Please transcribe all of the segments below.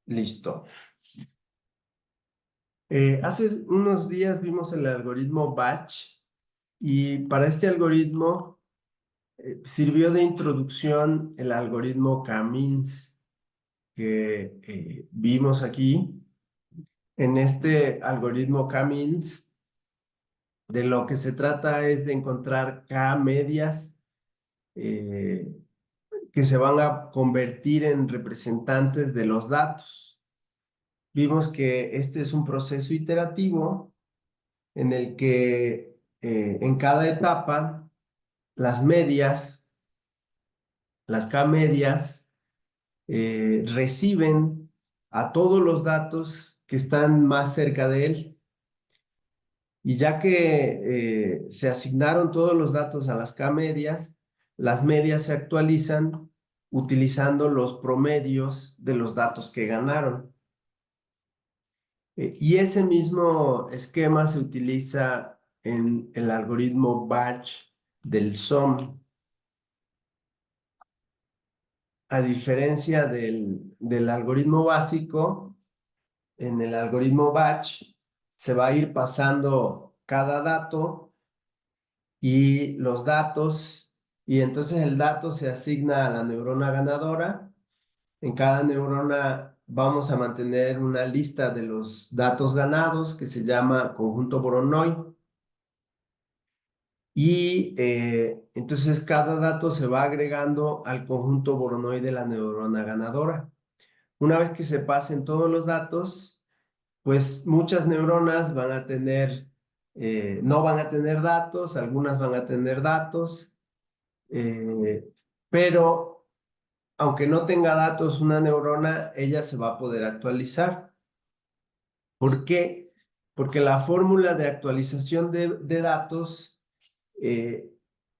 Listo. Hace unos días vimos el algoritmo batch y para este algoritmo sirvió de introducción el algoritmo K-means que vimos aquí. En este algoritmo K-means, de lo que se trata es de encontrar K-medias eh, que se van a convertir en representantes de los datos. Vimos que este es un proceso iterativo en el que en cada etapa las medias, las K-medias, reciben a todos los datos que están más cerca de él. Y ya que se asignaron todos los datos a las K-medias, las medias se actualizan utilizando los promedios de los datos que ganaron. Y ese mismo esquema se utiliza en el algoritmo batch del SOM. A diferencia del algoritmo básico, en el algoritmo batch se va a ir pasando cada dato y los datos, y entonces el dato se asigna a la neurona ganadora. En cada neurona vamos a mantener una lista de los datos ganados que se llama conjunto Voronoi. Y entonces cada dato se va agregando al conjunto Voronoi de la neurona ganadora. Una vez que se pasen todos los datos, pues muchas neuronas van a tener, no van a tener datos, algunas van a tener datos, pero aunque no tenga datos una neurona, ella se va a poder actualizar. ¿Por qué? Porque la fórmula de actualización de datos eh,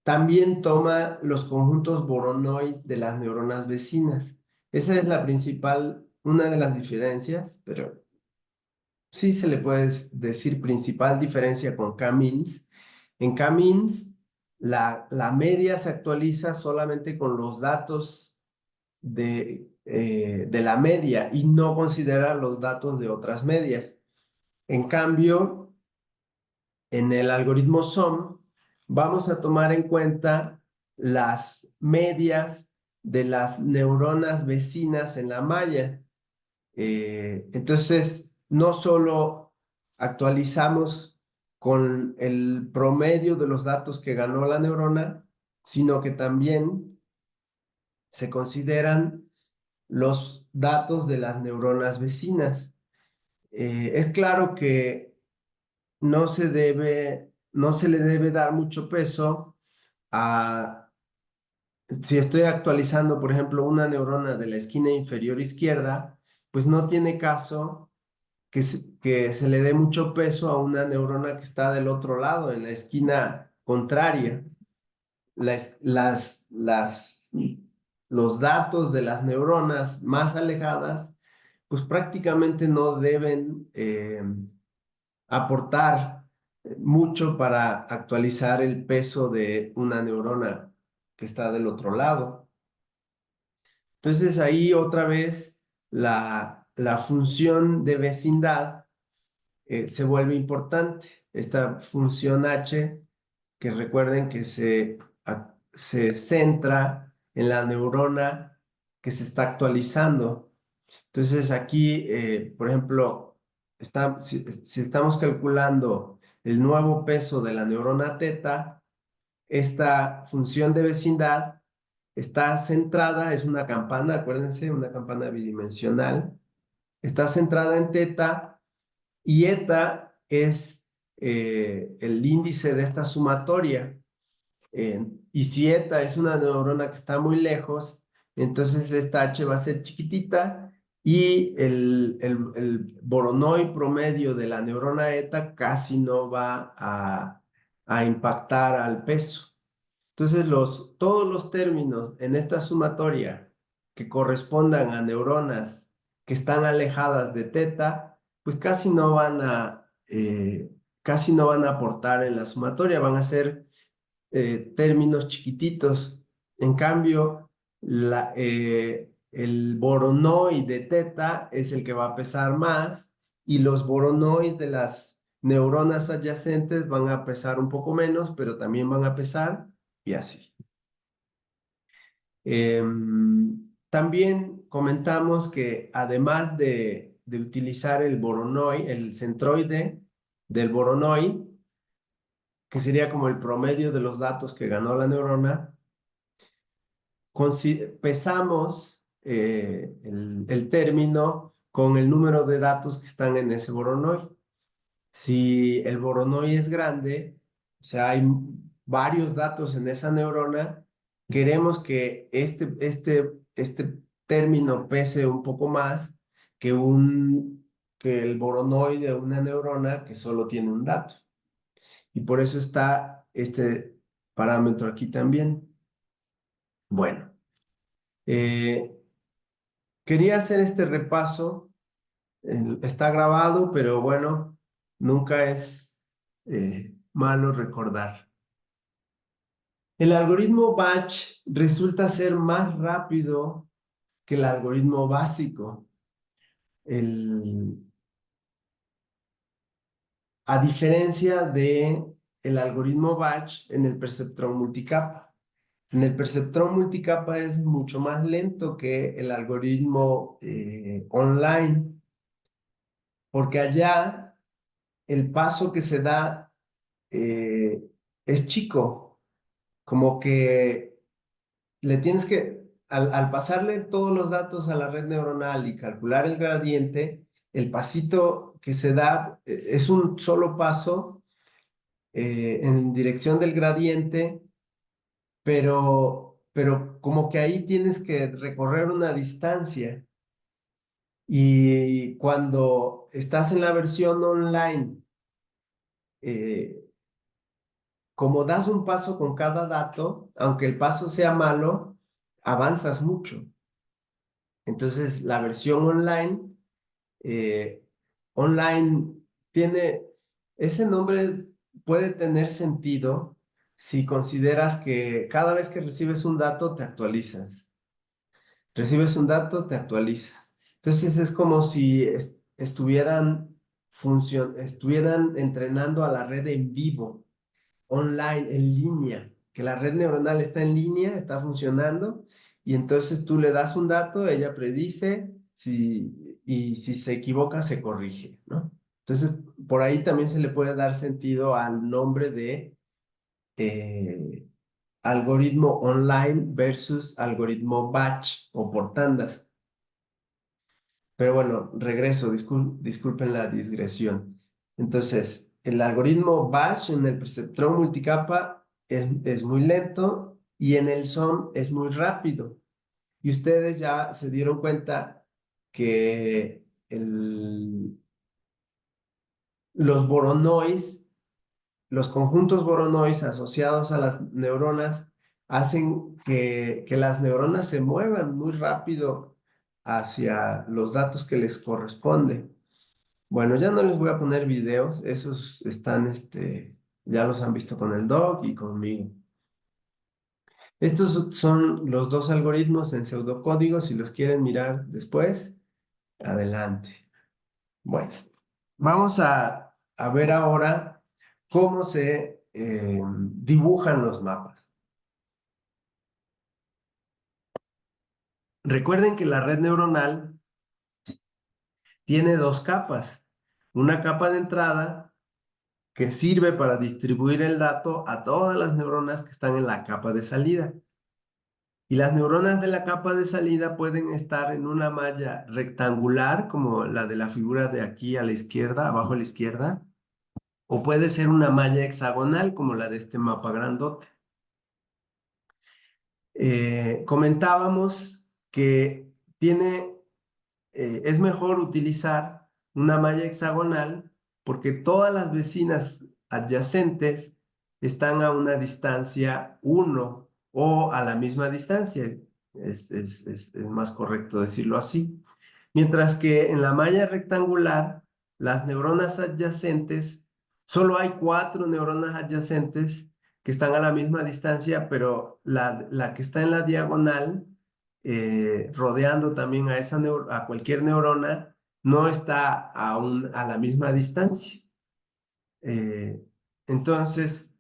también toma los conjuntos Voronoi de las neuronas vecinas. Esa es la principal, una de las diferencias, pero sí se le puede decir principal diferencia con K-means. En K-means, la media se actualiza solamente con los datos de la media y no considera los datos de otras medias. En cambio, en el algoritmo SOM, vamos a tomar en cuenta las medias de las neuronas vecinas en la malla. Entonces, no solo actualizamos con el promedio de los datos que ganó la neurona, sino que también se consideran los datos de las neuronas vecinas. Es claro que no se le debe dar mucho peso a, si estoy actualizando, por ejemplo, una neurona de la esquina inferior izquierda, pues no tiene caso que se le dé mucho peso a una neurona que está del otro lado, en la esquina contraria. Los datos de las neuronas más alejadas, pues prácticamente no deben aportar mucho para actualizar el peso de una neurona que está del otro lado. Entonces ahí otra vez la función de vecindad se vuelve importante. Esta función H, que recuerden que se centra en la neurona que se está actualizando. Entonces aquí, por ejemplo, si estamos calculando el nuevo peso de la neurona teta, esta función de vecindad está centrada, es una campana, acuérdense, una campana bidimensional, está centrada en teta y eta es el índice de esta sumatoria. Y si eta es una neurona que está muy lejos, entonces esta H va a ser chiquitita y el Voronoi promedio de la neurona eta casi no va a impactar al peso. Entonces, todos los términos en esta sumatoria que correspondan a neuronas que están alejadas de teta, pues casi no van a aportar en la sumatoria, van a ser términos chiquititos. En cambio, el Voronoi de teta es el que va a pesar más y los Voronois de las neuronas adyacentes van a pesar un poco menos, pero también van a pesar y así. También comentamos que además de utilizar el Voronoi, el centroide del Voronoi, que sería como el promedio de los datos que ganó la neurona, pesamos el término con el número de datos que están en ese Voronoi. Si el Voronoi es grande, o sea, hay varios datos en esa neurona, queremos que este término pese un poco más que el Voronoi de una neurona que solo tiene un dato. Y por eso está este parámetro aquí también. Bueno, eh, quería hacer este repaso. Está grabado, pero bueno, nunca es malo recordar. El algoritmo batch resulta ser más rápido que el algoritmo básico. El, a diferencia de el algoritmo batch en el perceptrón multicapa. En el perceptrón multicapa es mucho más lento que el algoritmo online, porque allá el paso que se da eh, es chico, como que le tienes que, al pasarle todos los datos a la red neuronal y calcular el gradiente, el pasito que se da es un solo paso en dirección del gradiente, pero como que ahí tienes que recorrer una distancia. Y cuando estás en la versión online, eh, como das un paso con cada dato, aunque el paso sea malo, avanzas mucho. Entonces, la versión eh, online tiene, ese nombre puede tener sentido si consideras que cada vez que recibes un dato, te actualizas. Recibes un dato, te actualizas. Entonces, es como si estuvieran entrenando a la red en vivo online, en línea, que la red neuronal está en línea, está funcionando, y entonces tú le das un dato, ella predice, y si se equivoca, se corrige, ¿no? Entonces, por ahí también se le puede dar sentido al nombre de eh, algoritmo online versus algoritmo batch o por tandas. Pero bueno, regreso, disculpen la digresión. Entonces, el algoritmo batch en el perceptrón multicapa es muy lento y en el SOM es muy rápido. Y ustedes ya se dieron cuenta que los Voronoi, los conjuntos Voronoi asociados a las neuronas hacen que las neuronas se muevan muy rápido hacia los datos que les corresponde. Bueno, ya no les voy a poner videos, esos están, ya los han visto con el doc y conmigo. Estos son los dos algoritmos en pseudocódigo, si los quieren mirar después, adelante. Bueno, vamos a ver ahora cómo se dibujan los mapas. Recuerden que la red neuronal tiene dos capas. Una capa de entrada que sirve para distribuir el dato a todas las neuronas que están en la capa de salida. Y las neuronas de la capa de salida pueden estar en una malla rectangular, como la de la figura de aquí a la izquierda, abajo a la izquierda, o puede ser una malla hexagonal, como la de este mapa grandote. Comentábamos que es mejor utilizar una malla hexagonal porque todas las vecinas adyacentes están a una distancia 1 o a la misma distancia. Es más correcto decirlo así. Mientras que en la malla rectangular, las neuronas adyacentes, solo hay 4 neuronas adyacentes que están a la misma distancia, pero la que está en la diagonal rodeando también a, a cualquier neurona, no está a la misma distancia. Eh, entonces,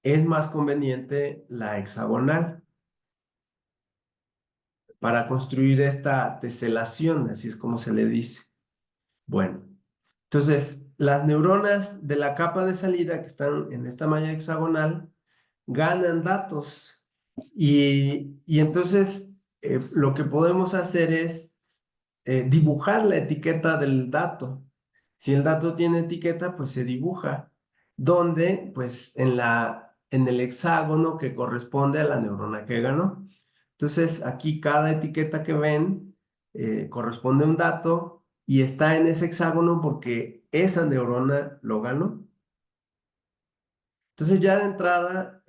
es más conveniente la hexagonal para construir esta teselación, así es como se le dice. Bueno, entonces las neuronas de la capa de salida que están en esta malla hexagonal ganan datos y entonces lo que podemos hacer es dibujar la etiqueta del dato. Si el dato tiene etiqueta, pues se dibuja. ¿Dónde? Pues en el hexágono que corresponde a la neurona que ganó. Entonces, aquí cada etiqueta que ven corresponde a un dato y está en ese hexágono porque esa neurona lo ganó. Entonces, ya de entrada,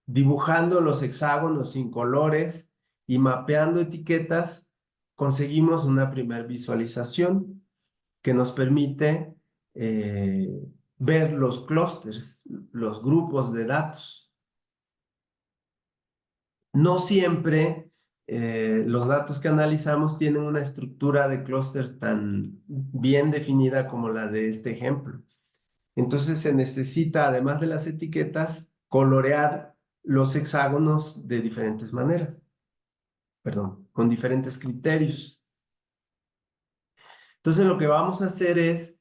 dibujando los hexágonos sin colores y mapeando etiquetas, conseguimos una primera visualización que nos permite ver los clústeres, los grupos de datos. No siempre los datos que analizamos tienen una estructura de clúster tan bien definida como la de este ejemplo. Entonces se necesita, además de las etiquetas, colorear los hexágonos de diferentes maneras, perdón, con diferentes criterios. Entonces lo que vamos a hacer es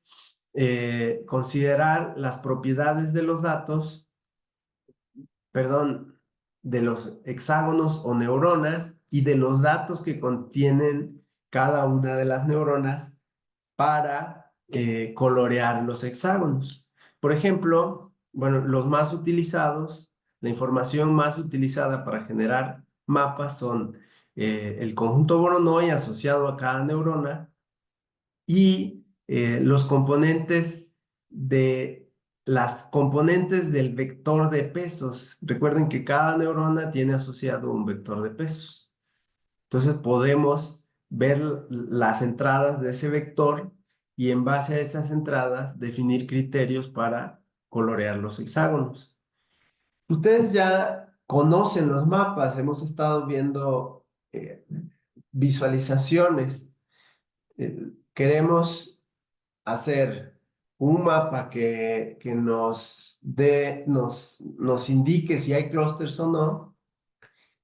considerar las propiedades de los datos, perdón, de los hexágonos o neuronas y de los datos que contienen cada una de las neuronas para colorear los hexágonos. Por ejemplo, bueno, los más utilizados, la información más utilizada para generar mapas son el conjunto Voronoi asociado a cada neurona y los componentes de las componentes del vector de pesos. Recuerden que cada neurona tiene asociado un vector de pesos. Entonces podemos ver las entradas de ese vector y en base a esas entradas definir criterios para colorear los hexágonos. Ustedes ya conocen los mapas, hemos estado viendo visualizaciones. Queremos hacer un mapa que nos indique si hay clústeres o no,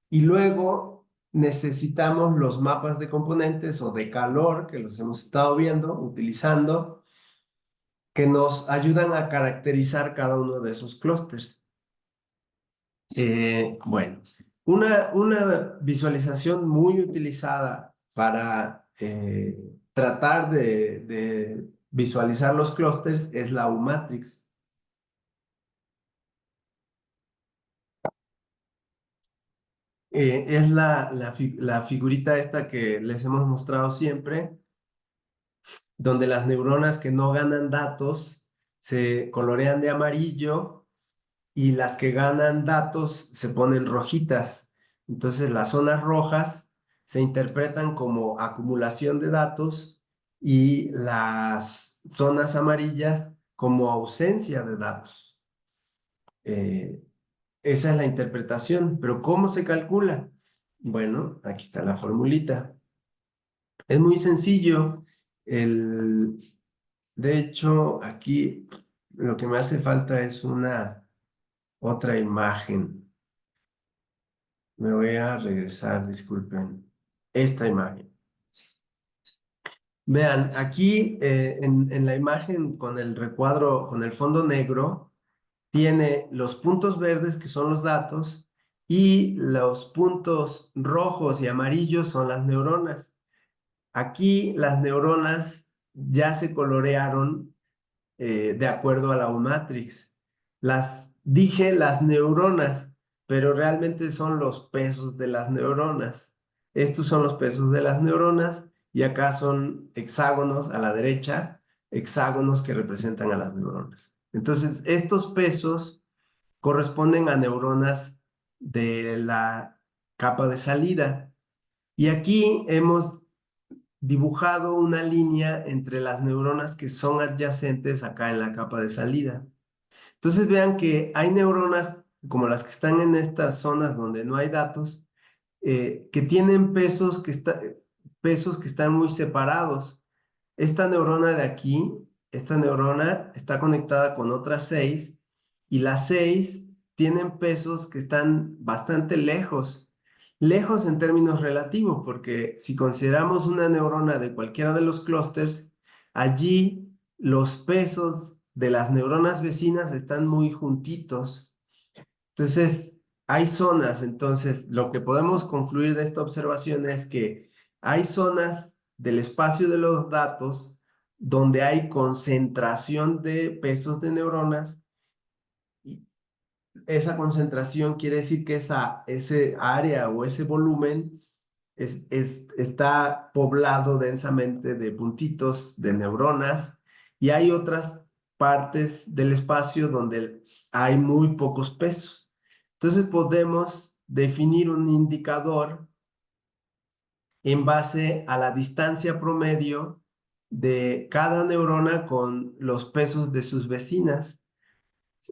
y luego necesitamos los mapas de componentes o de calor, que los hemos estado viendo, utilizando, que nos ayudan a caracterizar cada uno de esos clústeres. Bueno, una visualización muy utilizada para tratar de visualizar los clústeres es la U-Matrix. Es la figurita esta que les hemos mostrado siempre, donde las neuronas que no ganan datos se colorean de amarillo y las que ganan datos se ponen rojitas. Entonces las zonas rojas se interpretan como acumulación de datos y las zonas amarillas como ausencia de datos. Eh, Esa es la interpretación, pero ¿cómo se calcula? Bueno, aquí está la formulita. Es muy sencillo. De hecho, aquí lo que me hace falta es una otra imagen. Me voy a regresar, disculpen. Esta imagen. Vean, aquí en la imagen con el recuadro, con el fondo negro, tiene los puntos verdes que son los datos y los puntos rojos y amarillos son las neuronas. Aquí las neuronas ya se colorearon de acuerdo a la U-Matrix. Dije las neuronas, pero realmente son los pesos de las neuronas. Estos son los pesos de las neuronas y acá son hexágonos a la derecha, hexágonos que representan a las neuronas. Entonces, estos pesos corresponden a neuronas de la capa de salida. Y aquí hemos dibujado una línea entre las neuronas que son adyacentes acá en la capa de salida. Entonces vean que hay neuronas como las que están en estas zonas donde no hay datos, que tienen pesos que están muy separados. Esta neurona de aquí, esta neurona está conectada con otras 6 y las 6 tienen pesos que están bastante lejos. Lejos en términos relativos, porque si consideramos una neurona de cualquiera de los clústeres, allí los pesos de las neuronas vecinas están muy juntitos. Entonces, hay zonas, entonces, lo que podemos concluir de esta observación es que hay zonas del espacio de los datos donde hay concentración de pesos de neuronas y esa concentración quiere decir que ese área o ese volumen está poblado densamente de puntitos de neuronas y hay otras partes del espacio donde hay muy pocos pesos. Entonces podemos definir un indicador en base a la distancia promedio de cada neurona con los pesos de sus vecinas.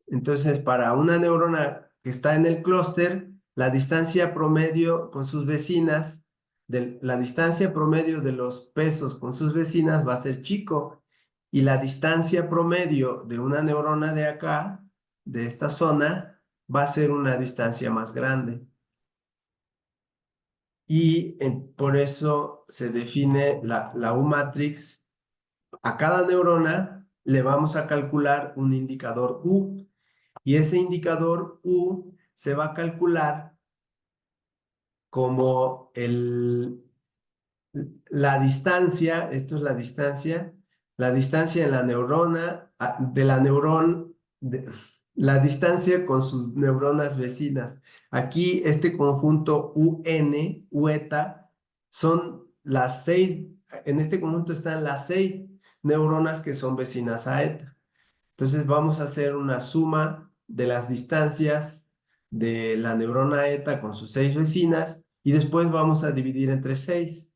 Entonces, para una neurona que está en el clúster, la distancia promedio con sus vecinas, la distancia promedio de los pesos con sus vecinas va a ser chico y la distancia promedio de una neurona de acá, de esta zona, va a ser una distancia más grande. Y por eso se define la U-matrix. A cada neurona le vamos a calcular un indicador U. Y ese indicador U se va a calcular como la distancia, esto es la distancia en la neurona, de la la distancia con sus neuronas vecinas. Aquí este conjunto UN, UETA, son las 6, en este conjunto están las 6 neuronas que son vecinas a ETA. Entonces vamos a hacer una suma de las distancias de la neurona eta con sus 6 vecinas y después vamos a dividir entre 6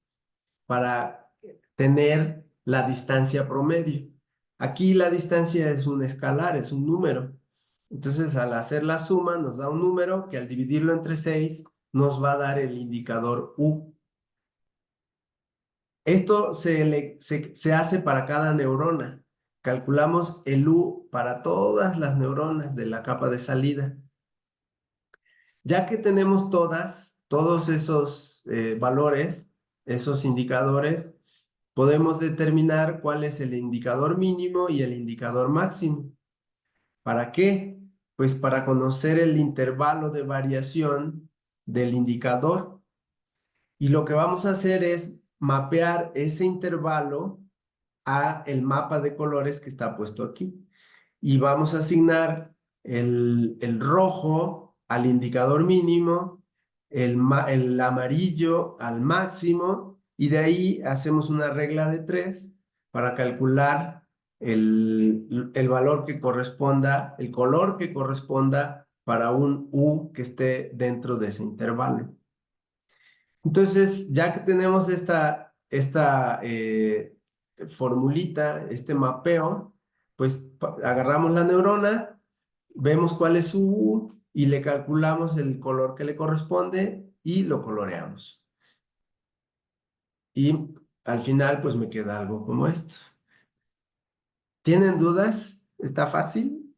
para tener la distancia promedio. Aquí la distancia es un escalar, es un número. Entonces al hacer la suma nos da un número que al dividirlo entre 6 nos va a dar el indicador U. Esto se hace para cada neurona. Calculamos el U para todas las neuronas de la capa de salida. Ya que tenemos todos esos valores, esos indicadores, podemos determinar cuál es el indicador mínimo y el indicador máximo. ¿Para qué? Pues para conocer el intervalo de variación del indicador. Y lo que vamos a hacer es mapear ese intervalo a el mapa de colores que está puesto aquí. Y vamos a asignar el rojo al indicador mínimo, el amarillo al máximo, y de ahí hacemos una regla de 3 para calcular el valor que corresponda, el color que corresponda para un U que esté dentro de ese intervalo. Entonces, ya que tenemos esta formulita, este mapeo, pues agarramos la neurona, vemos cuál es su U y le calculamos el color que le corresponde y lo coloreamos. Y al final, pues me queda algo como esto. ¿Tienen dudas? ¿Está fácil?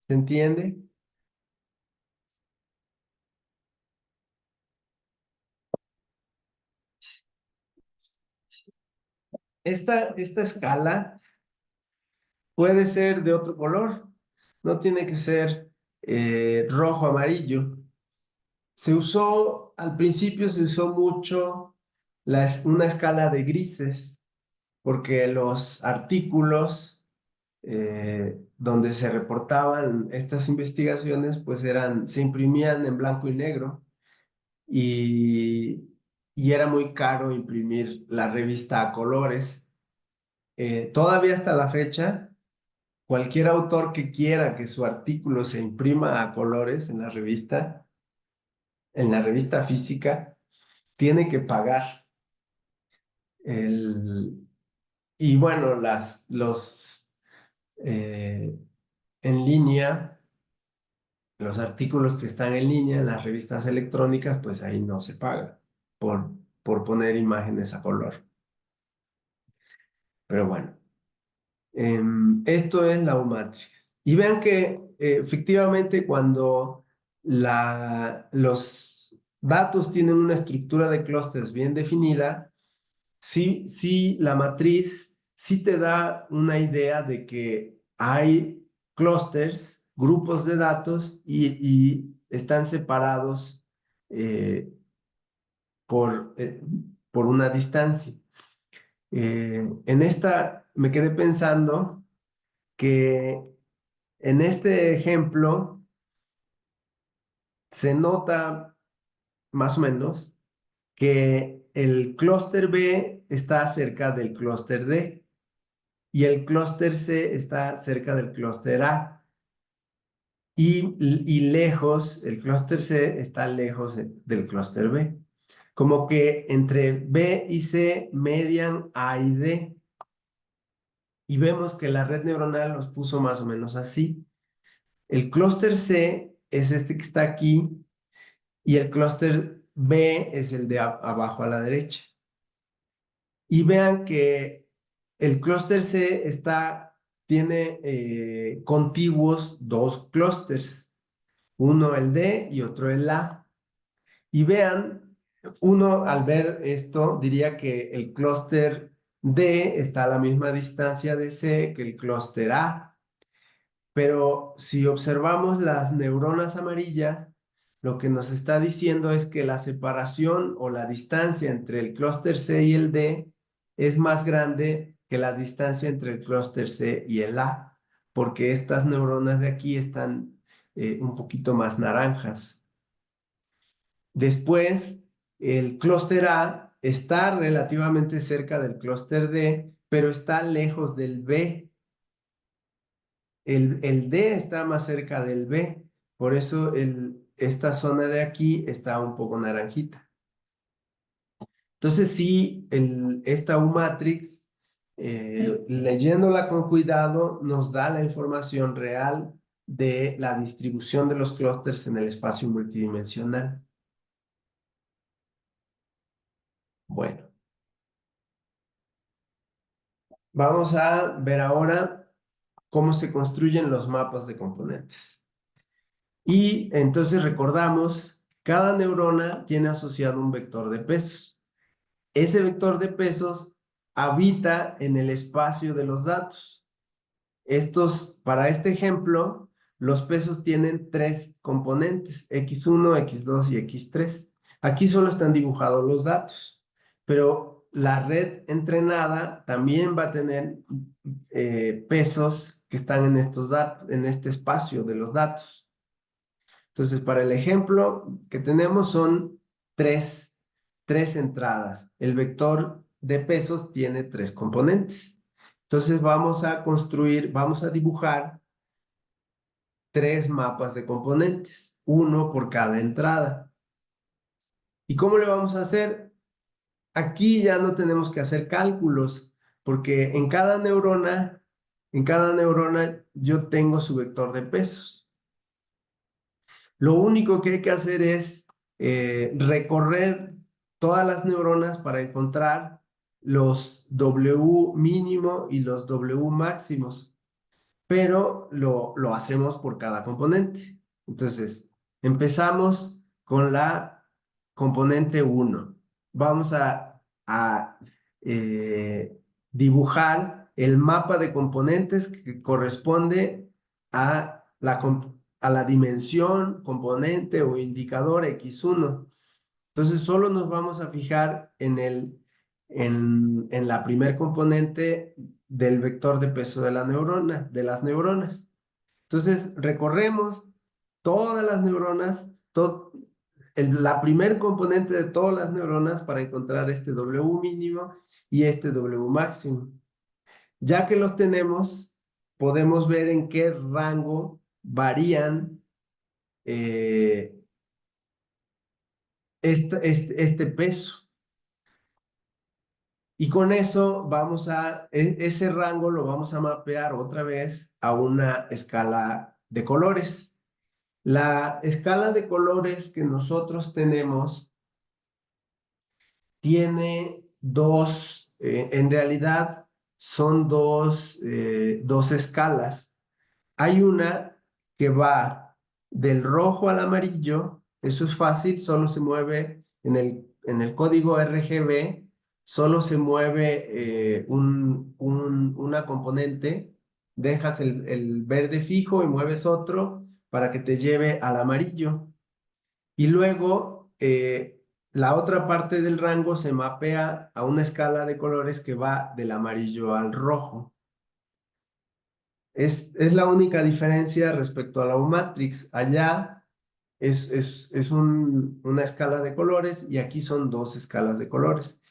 ¿Se entiende? Esta escala puede ser de otro color, no tiene que ser rojo, amarillo. Al principio se usó mucho una escala de grises, porque los artículos donde se reportaban estas investigaciones, pues se imprimían en blanco y negro y, y era muy caro imprimir la revista a colores. Todavía hasta la fecha, cualquier autor que quiera que su artículo se imprima a colores en la revista física, tiene que pagar. Y bueno, los en línea, los artículos que están en línea en las revistas electrónicas, pues ahí no se paga por, por poner imágenes a color. Pero bueno, esto es la U-Matrix. Y vean que efectivamente cuando los datos tienen una estructura de clústeres bien definida, sí, sí, la matriz sí te da una idea de que hay clústeres, grupos de datos y están separados eh, por, eh, por una distancia. En esta me quedé pensando que en este ejemplo se nota más o menos que el clúster B está cerca del clúster D y el clúster C está cerca del clúster A. Y lejos, el clúster C está lejos del clúster B. Como que entre B y C median A y D. Y vemos que la red neuronal nos puso más o menos así. El clúster C es este que está aquí y el clúster B es el de abajo a la derecha. Y vean que el clúster C tiene contiguos dos clústeres, uno el D y otro el A. Y vean, uno al ver esto diría que el clúster D está a la misma distancia de C que el clúster A. Pero si observamos las neuronas amarillas, lo que nos está diciendo es que la separación o la distancia entre el clúster C y el D es más grande que la distancia entre el clúster C y el A, porque estas neuronas de aquí están un poquito más naranjas. Después, el clúster A está relativamente cerca del clúster D, pero está lejos del B. El D está más cerca del B, por eso esta zona de aquí está un poco naranjita. Entonces sí, esta U-Matrix, leyéndola con cuidado, nos da la información real de la distribución de los clústeres en el espacio multidimensional. Bueno, vamos a ver ahora cómo se construyen los mapas de componentes. Y entonces recordamos, cada neurona tiene asociado un vector de pesos. Ese vector de pesos habita en el espacio de los datos. Para este ejemplo, los pesos tienen tres componentes, x1, x2 y x3. Aquí solo están dibujados los datos, pero la red entrenada también va a tener pesos que están en estos datos, en este espacio de los datos. Entonces, para el ejemplo que tenemos son tres entradas. El vector de pesos tiene tres componentes. Entonces, vamos a dibujar tres mapas de componentes, uno por cada entrada. ¿Y cómo le vamos a hacer? Aquí ya no tenemos que hacer cálculos, porque en cada neurona yo tengo su vector de pesos. Lo único que hay que hacer es recorrer todas las neuronas para encontrar los W mínimo y los W máximos, pero lo hacemos por cada componente. Entonces, empezamos con la componente 1. Vamos a dibujar el mapa de componentes que corresponde a la dimensión, componente o indicador X1. Entonces, solo nos vamos a fijar en la primer componente del vector de peso de de las neuronas. Entonces, recorremos todas las neuronas, la primer componente de todas las neuronas para encontrar este W mínimo y este W máximo. Ya que los tenemos, podemos ver en qué rango varían eh, este peso. Y con eso ese rango lo vamos a mapear otra vez a una escala de colores. La escala de colores que nosotros tenemos tiene en realidad son dos escalas. Hay una que va del rojo al amarillo, eso es fácil, solo se mueve en el código RGB, solo se mueve una componente, dejas el verde fijo y mueves otro para que te lleve al amarillo. Y luego la otra parte del rango se mapea a una escala de colores que va del amarillo al rojo. Es la única diferencia respecto a la U-Matrix. Allá es una escala de colores y aquí son dos escalas de colores.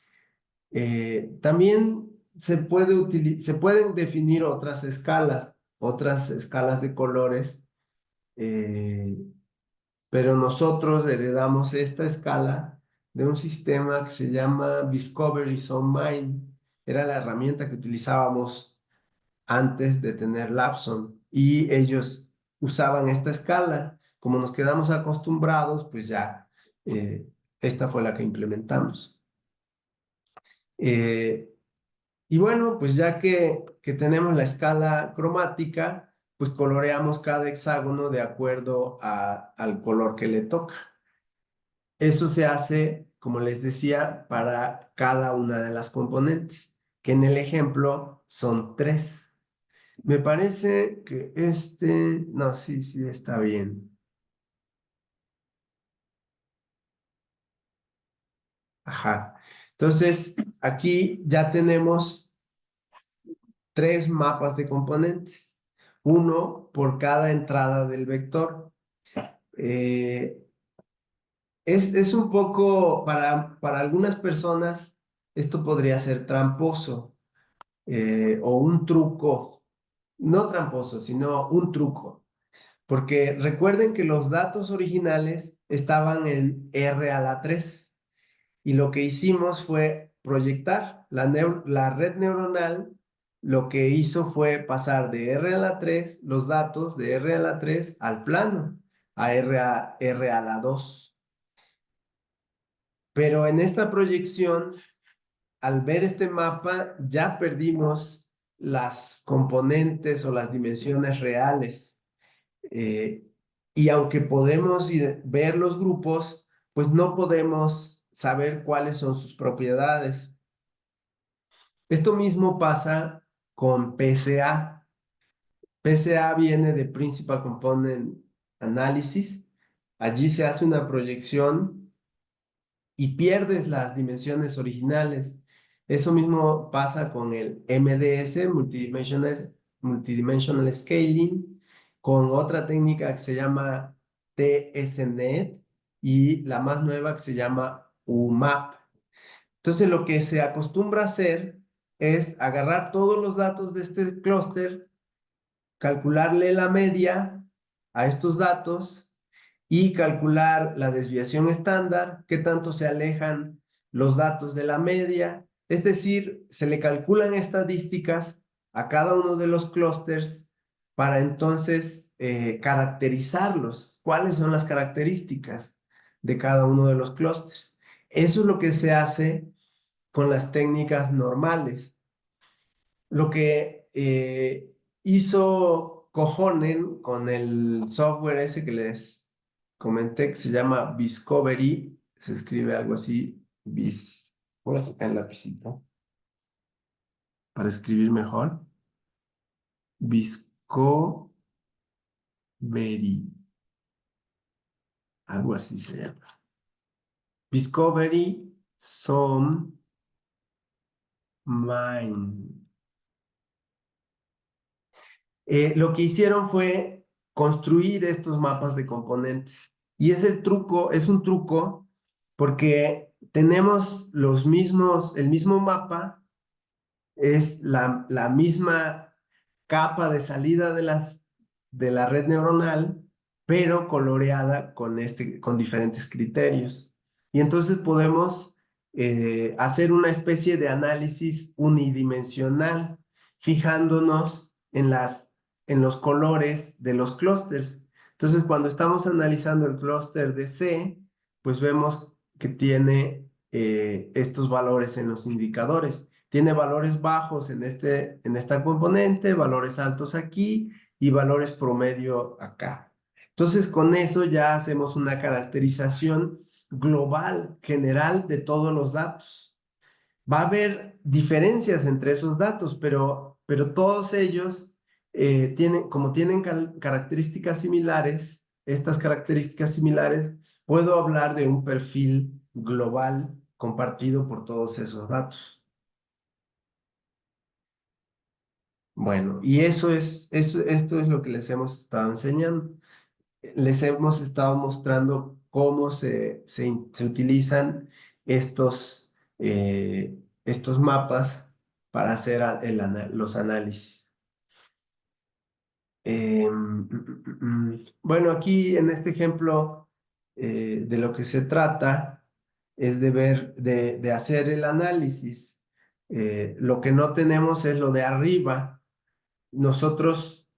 También se pueden definir otras escalas de colores, eh, pero nosotros heredamos esta escala de un sistema que se llama Discovery Mind. Era la herramienta que utilizábamos antes de tener Lapson y ellos usaban esta escala. Como nos quedamos acostumbrados, pues ya esta fue la que implementamos. Eh, y bueno, pues ya que tenemos la escala cromática, pues coloreamos cada hexágono de acuerdo al color que le toca. Eso se hace, como les decía, para cada una de las componentes, que en el ejemplo son 3. Me parece que no, sí, sí, está bien. Ajá. Entonces, aquí ya tenemos 3 mapas de componentes, uno por cada entrada del vector. Eh, es un poco, para algunas personas, esto podría ser tramposo o un truco, no tramposo, sino un truco. Porque recuerden que los datos originales estaban en R a la 3 y lo que hicimos fue proyectar la red neuronal. Lo que hizo fue pasar de R a la 3 los datos de R a la 3 al plano, a R a la 2. Pero en esta proyección, al ver este mapa, ya perdimos las componentes o las dimensiones reales. Eh, y aunque podemos ver los grupos, pues no podemos saber cuáles son sus propiedades. Esto mismo pasa con PCA. PCA viene de Principal Component Analysis. Allí se hace una proyección y pierdes las dimensiones originales. Eso mismo pasa con el MDS, Multidimensional Scaling, con otra técnica que se llama TSNet y la más nueva que se llama UMAP. Entonces, lo que se acostumbra a hacer es agarrar todos los datos de este clúster, calcularle la media a estos datos y calcular la desviación estándar, qué tanto se alejan los datos de la media. Es decir, se le calculan estadísticas a cada uno de los clústeres para entonces caracterizarlos. ¿Cuáles son las características de cada uno de los clústeres? Eso es lo que se hace con las técnicas normales. Lo que hizo Cojonen con el software ese que les comenté que se llama Discovery, se escribe algo así, voy a sacar el lapicito para escribir mejor. Discovery, algo así se llama. Discovery Some Mind. Lo que hicieron fue construir estos mapas de componentes. Y es un truco porque tenemos el mismo mapa, es la misma capa de salida de la red neuronal, pero coloreada con diferentes criterios. Y entonces podemos hacer una especie de análisis unidimensional, fijándonos en los colores de los clústeres. Entonces, cuando estamos analizando el clúster de C, pues vemos que tiene estos valores en los indicadores. Tiene valores bajos en esta componente, valores altos aquí y valores promedio acá. Entonces, con eso ya hacemos una caracterización global, general de todos los datos. Va a haber diferencias entre esos datos, pero todos ellos como tienen características similares, estas características similares, puedo hablar de un perfil global compartido por todos esos datos. Bueno, y esto es lo que les hemos estado enseñando. Les hemos estado mostrando cómo se utilizan estos, estos mapas para hacer los análisis. Bueno, aquí en este ejemplo de lo que se trata es de ver, de hacer el análisis. Lo que no tenemos es lo de arriba. Nosotros,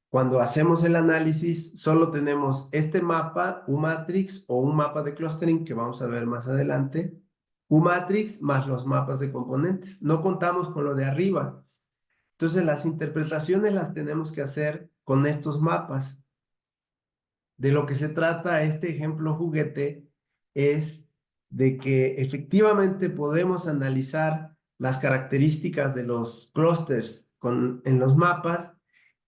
cuando hacemos el análisis, solo tenemos este mapa, U-matrix o un mapa de clustering que vamos a ver más adelante, U-matrix más los mapas de componentes. No contamos con lo de arriba. Entonces, las interpretaciones las tenemos que hacer con estos mapas. De lo que se trata este ejemplo juguete es de que efectivamente podemos analizar las características de los clústeres en los mapas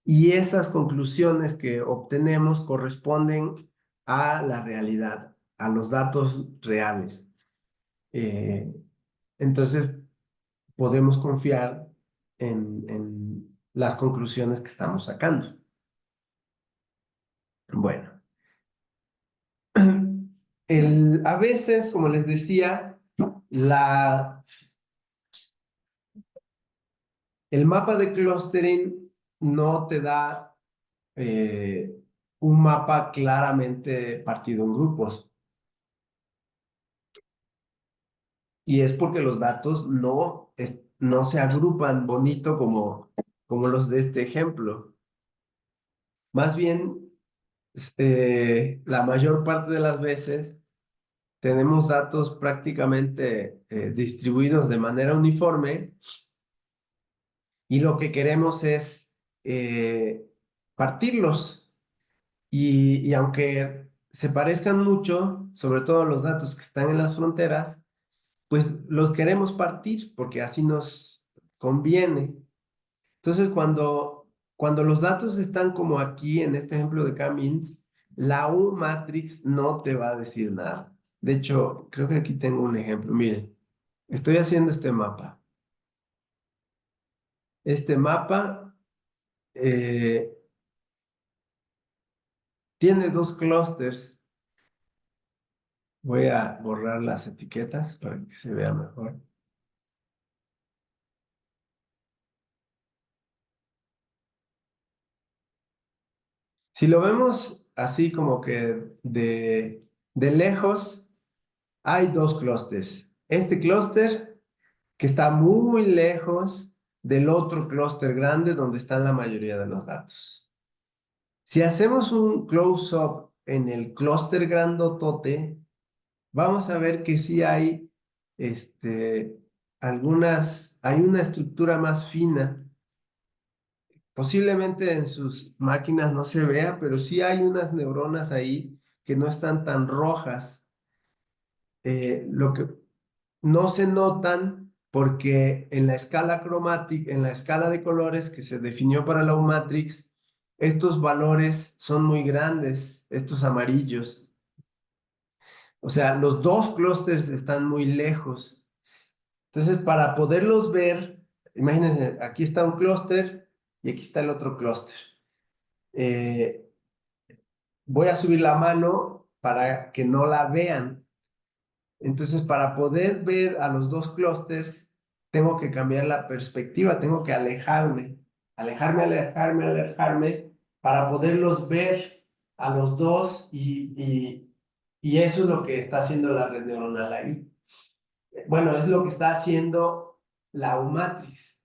y esas conclusiones que obtenemos corresponden a la realidad, a los datos reales. Eh, entonces, podemos confiar en las conclusiones que estamos sacando. Bueno, a veces, como les decía, el mapa de clustering no te da un mapa claramente partido en grupos. Y es porque los datos no se agrupan bonito como los de este ejemplo. Más bien, la mayor parte de las veces tenemos datos prácticamente distribuidos de manera uniforme y lo que queremos es partirlos. Y aunque se parezcan mucho, sobre todo los datos que están en las fronteras, pues los queremos partir porque así nos conviene. Entonces, cuando los datos están como aquí en este ejemplo de K-means, la U-matrix no te va a decir nada. De hecho, creo que aquí tengo un ejemplo. Miren, estoy haciendo este mapa. Este mapa eh, tiene dos clústeres. Voy a borrar las etiquetas para que se vea mejor. Si lo vemos así como que de lejos, hay dos clústeres. Este clúster que está muy lejos del otro clúster grande donde están la mayoría de los datos. Si hacemos un close-up en el clúster grandotote, vamos a ver que sí hay hay una estructura más fina. Posiblemente en sus máquinas no se vea, pero sí hay unas neuronas ahí que no están tan rojas. Lo que no se notan porque en la escala cromática, en la escala de colores que se definió para la U-matrix, estos valores son muy grandes, estos amarillos. O sea, los dos clústeres están muy lejos. Entonces, para poderlos ver, imagínense, aquí está un clúster y aquí está el otro clúster. Voy a subir la mano para que no la vean. Entonces, para poder ver a los dos clústeres, tengo que cambiar la perspectiva, tengo que alejarme para poderlos ver a los dos y eso es lo que está haciendo la red neuronal ahí. Bueno, es lo que está haciendo la U-matriz.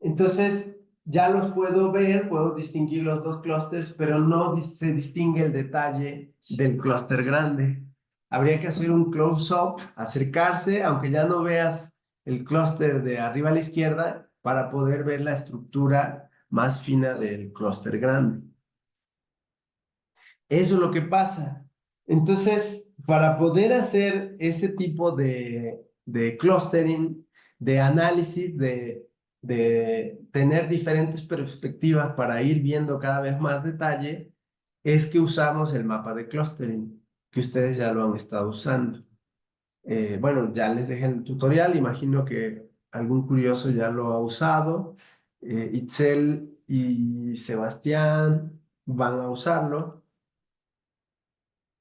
Entonces, ya los puedo ver, puedo distinguir los dos clústeres, pero no se distingue el detalle del clúster grande. Habría que hacer un close-up, acercarse, aunque ya no veas el clúster de arriba a la izquierda, para poder ver la estructura más fina del clúster grande. Eso es lo que pasa. Entonces, para poder hacer ese tipo de clustering, de análisis, de tener diferentes perspectivas para ir viendo cada vez más detalle, es que usamos el mapa de clustering, que ustedes ya lo han estado usando. Bueno, ya les dejé el tutorial, imagino que algún curioso ya lo ha usado. Itzel y Sebastián van a usarlo.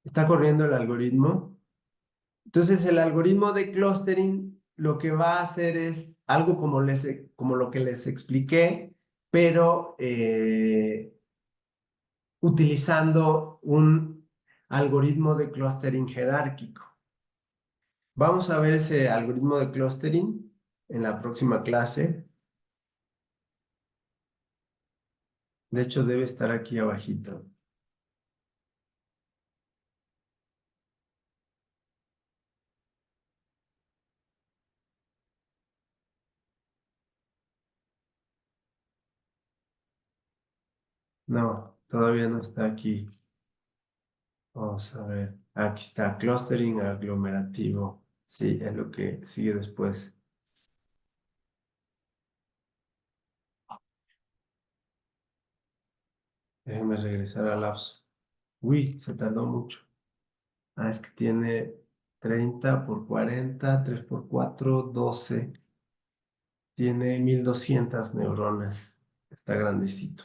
Está corriendo el algoritmo. Entonces, el algoritmo de clustering lo que va a hacer es algo como lo que les expliqué, pero utilizando un algoritmo de clustering jerárquico. Vamos a ver ese algoritmo de clustering en la próxima clase. De hecho, debe estar aquí abajito. No, todavía no está aquí. Vamos a ver. Aquí está, clustering aglomerativo. Sí, es lo que sigue después. Déjenme regresar al lapso. Uy, se tardó mucho. Ah, es que tiene 30 por 40, 3 por 4, 12. Tiene 1200 neuronas. Está grandecito.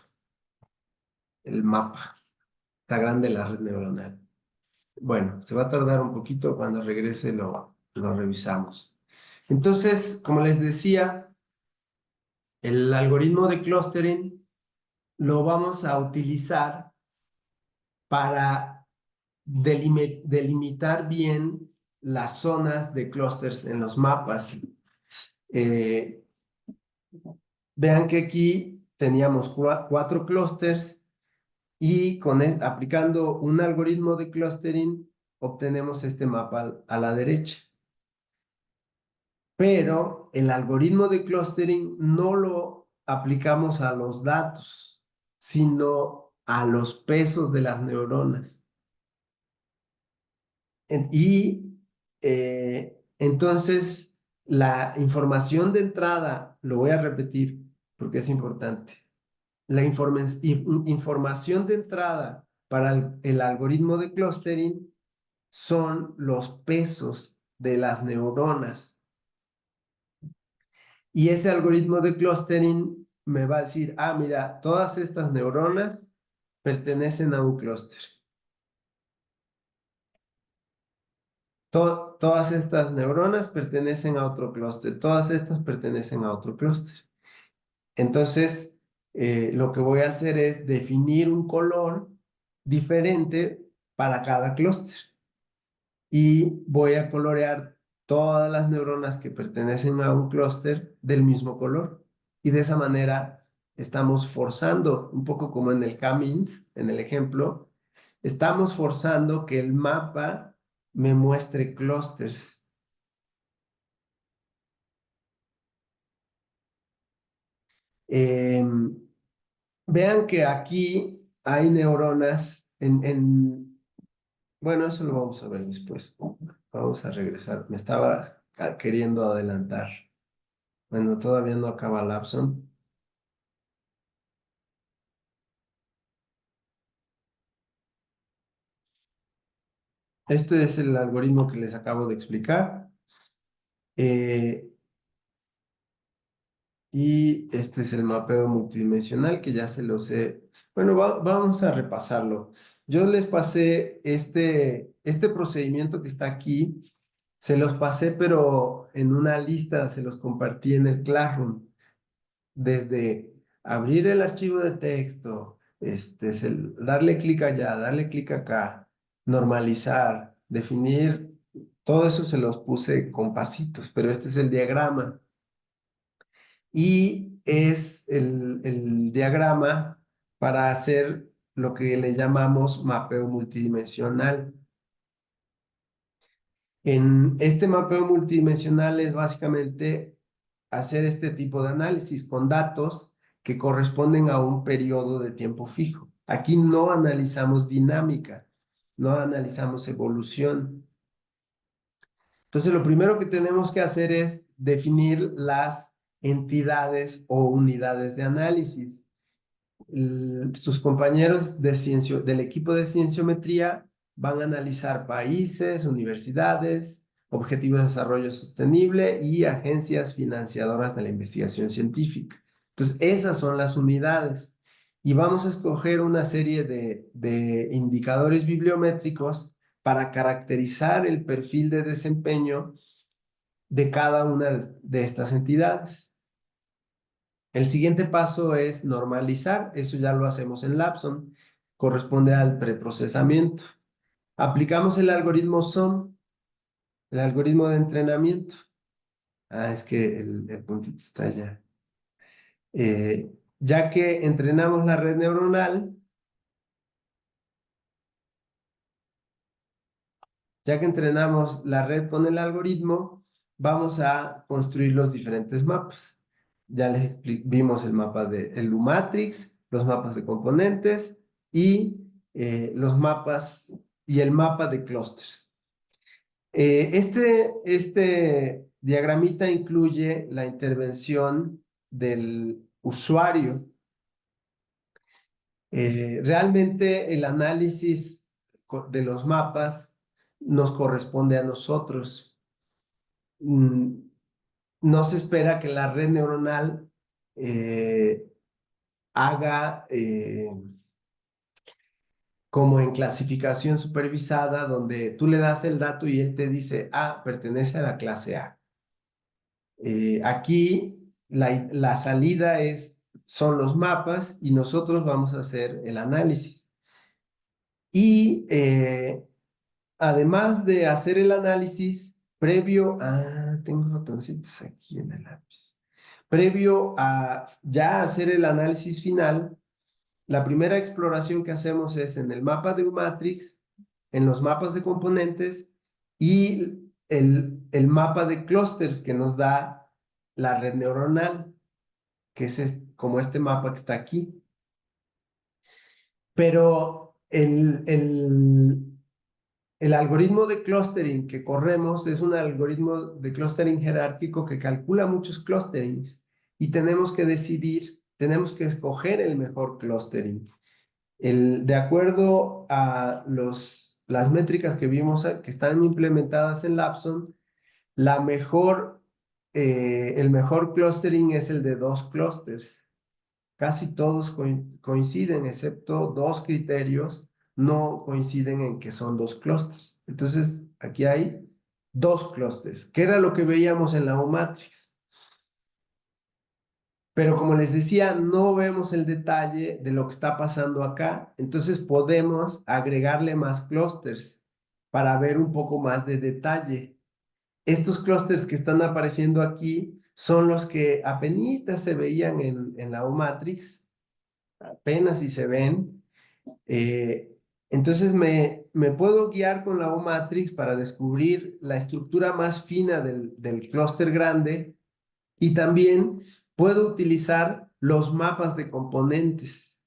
El mapa. Está grande la red neuronal. Bueno, se va a tardar un poquito. Cuando regrese lo revisamos. Entonces, como les decía, el algoritmo de clustering lo vamos a utilizar para delimitar bien las zonas de clústeres en los mapas. Eh, Vean que aquí teníamos cuatro clústeres y aplicando un algoritmo de clustering obtenemos este mapa a la derecha. Pero el algoritmo de clustering no lo aplicamos a los datos, sino a los pesos de las neuronas. Y entonces la información de entrada, lo voy a repetir porque es importante, la información de entrada para el algoritmo de clustering son los pesos de las neuronas. Y ese algoritmo de clustering me va a decir, ah, mira, todas estas neuronas pertenecen a un clúster. Todas estas neuronas pertenecen a otro clúster, todas estas pertenecen a otro clúster. Entonces, lo que voy a hacer es definir un color diferente para cada clúster y voy a colorear todas las neuronas que pertenecen a un clúster del mismo color. Y de esa manera estamos forzando, un poco como en el K-means, en el ejemplo, estamos forzando que el mapa me muestre clústeres. Vean que aquí hay neuronas bueno, eso lo vamos a ver después. Vamos a regresar. Me estaba queriendo adelantar. Bueno, todavía no acaba Lapson. Este es el algoritmo que les acabo de explicar. Eh, y este es el mapeo multidimensional que ya se los he... Bueno, vamos a repasarlo. Yo les pasé este procedimiento que está aquí, se los pasé, pero en una lista, se los compartí en el Classroom. Desde abrir el archivo de texto, darle clic allá, darle clic acá, normalizar, definir Todo eso se los puse con pasitos, pero este es el diagrama. Y es el diagrama para hacer lo que le llamamos mapeo multidimensional. En este mapeo multidimensional es básicamente hacer este tipo de análisis con datos que corresponden a un periodo de tiempo fijo. Aquí no analizamos dinámica, no analizamos evolución. Entonces, lo primero que tenemos que hacer es definir las entidades o unidades de análisis. Sus compañeros del equipo de cienciometría van a analizar países, universidades, objetivos de desarrollo sostenible y agencias financiadoras de la investigación científica. Entonces, esas son las unidades. Y vamos a escoger una serie de indicadores bibliométricos para caracterizar el perfil de desempeño de cada una de estas entidades. El siguiente paso es normalizar, eso ya lo hacemos en Lapson, corresponde al preprocesamiento. Aplicamos el algoritmo SOM, el algoritmo de entrenamiento. Ah, es que el puntito está allá. Ya que entrenamos la red neuronal, ya que entrenamos la red con el algoritmo, vamos a construir los diferentes mapas. Ya les vimos el mapa de el Lumatrix, los mapas de componentes y los mapas y el mapa de clústeres. Este diagramita incluye la intervención del usuario. Realmente el análisis de los mapas nos corresponde a nosotros. No se espera que la red neuronal haga como en clasificación supervisada, donde tú le das el dato y él te dice, ah, pertenece a la clase A. Aquí la salida son los mapas y nosotros vamos a hacer el análisis. Y además de hacer el análisis, tengo botoncitos aquí en el lápiz. Previo a ya hacer el análisis final, la primera exploración que hacemos es en el mapa de un matrix, en los mapas de componentes y el mapa de clústeres que nos da la red neuronal, que es como este mapa que está aquí. Pero el algoritmo de clustering que corremos es un algoritmo de clustering jerárquico que calcula muchos clusterings y tenemos que decidir, tenemos que escoger el mejor clustering. De acuerdo a las métricas que vimos que están implementadas en Lapson, el mejor clustering es el de 2 clusters. Casi todos coinciden, excepto 2 criterios, no coinciden en que son 2 clústeres. Entonces, aquí hay 2 clústeres, que era lo que veíamos en la U-Matrix. Pero como les decía, no vemos el detalle de lo que está pasando acá. Entonces, podemos agregarle más clústeres para ver un poco más de detalle. Estos clústeres que están apareciendo aquí son los que apenas se veían en la U-Matrix, apenas si se ven. Entonces me puedo guiar con la O-Matrix para descubrir la estructura más fina del clúster grande y también puedo utilizar los mapas de componentes.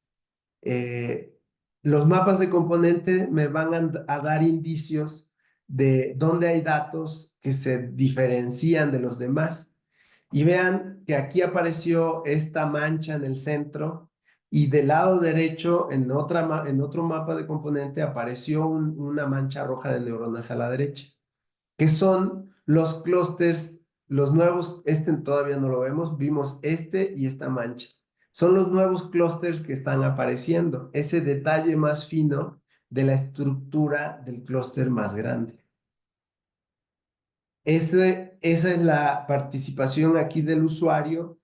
Los mapas de componentes me van a dar indicios de dónde hay datos que se diferencian de los demás. Y vean que aquí apareció esta mancha en el centro y del lado derecho, en otro mapa de componente, apareció una mancha roja de neuronas a la derecha, que son los clústeres, los nuevos, todavía no lo vemos, vimos este y esta mancha. Son los nuevos clústeres que están apareciendo, ese detalle más fino de la estructura del clúster más grande. Esa es la participación aquí del usuario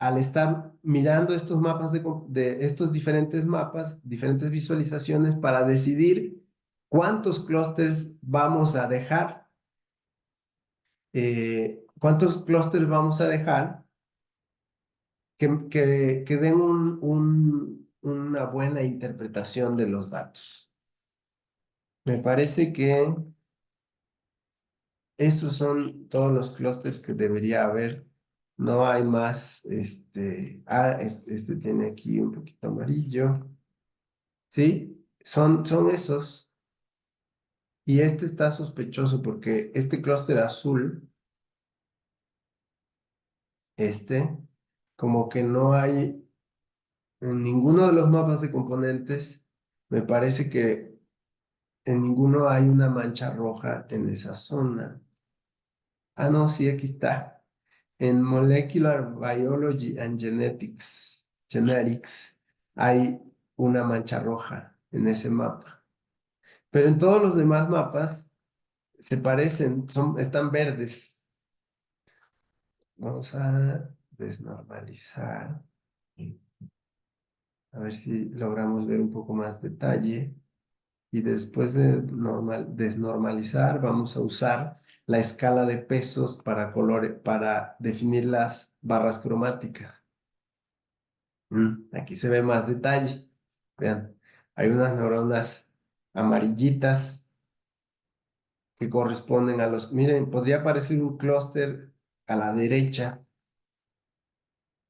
al estar mirando estos mapas de estos diferentes mapas, diferentes visualizaciones para decidir cuántos clústeres vamos a dejar. ¿cuántos clústeres vamos a dejar que den una buena interpretación de los datos? Me parece que estos son todos los clústeres que debería haber. No hay más, este tiene aquí un poquito amarillo. ¿Sí? Son esos. Y este está sospechoso porque este clúster azul, este, como que no hay en ninguno de los mapas de componentes, me parece que en ninguno hay una mancha roja en esa zona. Ah, no, sí, aquí está. En Molecular Biology and Genetics, hay una mancha roja en ese mapa. Pero en todos los demás mapas se parecen, están verdes. Vamos a desnormalizar. A ver si logramos ver un poco más detalle. Y después de desnormalizar, vamos a usar la escala de pesos para definir las barras cromáticas. Aquí se ve más detalle. Vean, hay unas neuronas amarillitas que corresponden a los... Miren, podría aparecer un clúster a la derecha.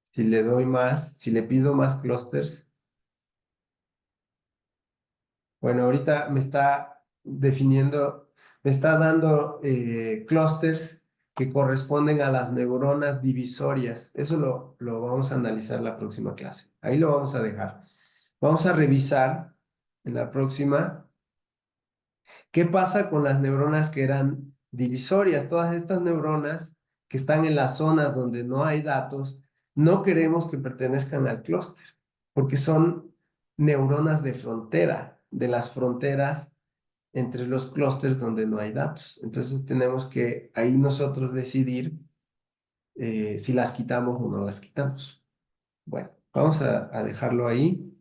Si le doy más, si le pido más clústeres. Bueno, ahorita me está definiendo, me está dando clústeres que corresponden a las neuronas divisorias. Eso lo vamos a analizar la próxima clase. Ahí lo vamos a dejar. Vamos a revisar en la próxima qué pasa con las neuronas que eran divisorias. Todas estas neuronas que están en las zonas donde no hay datos, no queremos que pertenezcan al clúster, porque son neuronas de frontera, de las fronteras entre los clústeres donde no hay datos. Entonces tenemos que ahí nosotros decidir si las quitamos o no las quitamos. Bueno, vamos a dejarlo ahí.